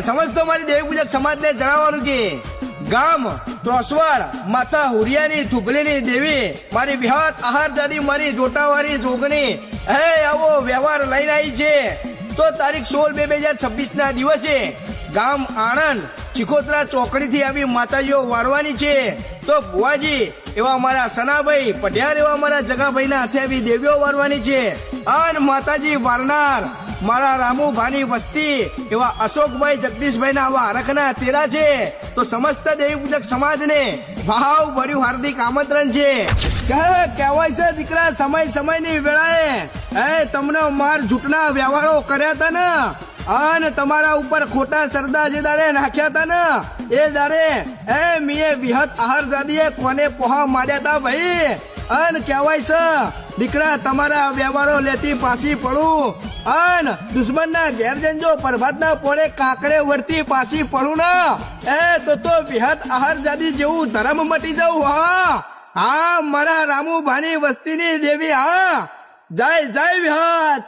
સમજતો મારી દેવી પૂજક સમાજને જણાવવાનું કે ગામ ત્રોસવાડ માતા હુરિયાની થુગલીની દેવી મારી વિહત આહાર જાદી મારી જોટાવાળી જોગણી આવો વ્યવહાર લઈને આવી છે. તો તારીખ 16/2/2026 ના દિવસે ગામ આણંદ ચિખોતરા ચોકડીથી આવી માતાજીઓ વારવાની છે. તો બુવાજી એવા અમારા સનાભાઈ પઢિયાર એવા અમારા જગાભાઈના હાથે આવી દેવીઓ વારવાની છે. અને માતાજી વારનાર મારા રામુભાની વસ્તી એવા અશોકભાઈ જગદીશભાઈના આવા હરખના તેરા છે. તો સમસ્ત દેવી પૂજક સમાજને ભાવ ભર્યું હાર્દિક આમંત્રણ છે. કહેવાય છે દીકરા સમયની વેળાએ તમને માર જૂટના વ્યવહારો કર્યા હતા ને અને તમારા ઉપર ખોટા સરદા જે દાડે નાખ્યા હતા ને એ દાડે મીએ વિહત આહાર જાદીએ કોને પોહા માર્યા હતા ભાઈ. અને કહેવાય છે દીકરા તમારા વ્યવહારો લેતી પાછી પડું અને દુશ્મનના ઘેર જંજો પ્રભાતના પોળે કાંકરે વળતી પાછી પડું ને તો વિહત આહાર જાદી જેવું ધર્મ મટી જવું. હા મારા રામુભાની વસ્તીની દેવી. હા જય જય વિહત.